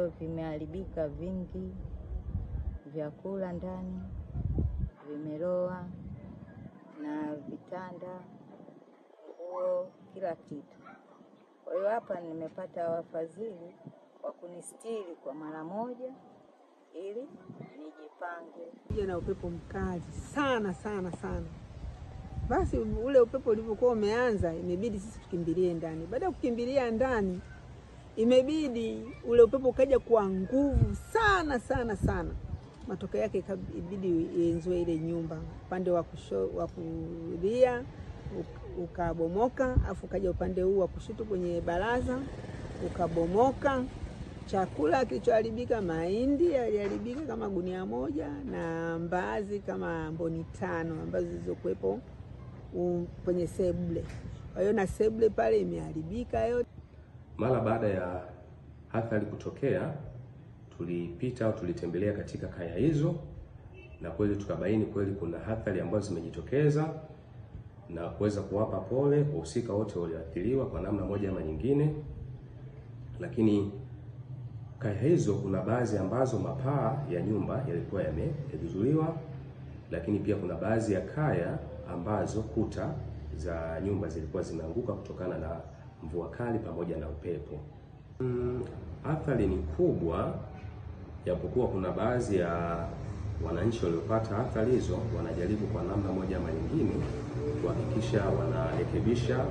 ambavyo vimeharibika vingi, vyakula ndani vimeloa na vitanda, nguo, kila kitu. Kwa hiyo hapa nimepata wafadhili wa kunistiri kwa mara moja ili nijipange. Na upepo mkali sana sana sana. Basi ule upepo ulipokuwa umeanza, imebidi sisi tukimbilie ndani. Baada ya kukimbilia ndani, imebidi ule upepo ukaja kwa nguvu sana sana sana. Matokeo yake ikabidi ienzwe ile nyumba. Upande wa kulia ukabomoka, afu kaja upande huu wa kushoto kwenye baraza ukabomoka. Chakula kilichoharibika, mahindi yaliharibika kama gunia moja, na mbaazi kama mboni 5 ambazo zilizokuepo kwenye sebule. Kwa hiyo na sebule pale imeharibika yote. Mara baada ya athari kutokea, tulitembelea katika kaya hizo, na kweli tukabaini kweli kuna athari ambazo zimejitokeza, na kuweza kuwapa pole wahusika wote walioathiriwa kwa namna moja ama nyingine. Lakini kaya hizo kuna baadhi ambazo mapaa ya nyumba yalikuwa yamezuiliwa, lakini pia kuna baadhi ya kaya ambazo kuta za nyumba zilikuwa zimeanguka kutokana na mvua kali pamoja na upepo. Athari ni kubwa, japokuwa kuna baadhi ya wananchi waliopata athari hizo wanajaribu kwa namna moja ama nyingine kuhakikisha wanarekebisha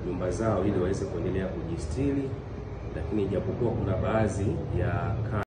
nyumba zao ili waweze kuendelea kujistiri, lakini japokuwa kuna baadhi ya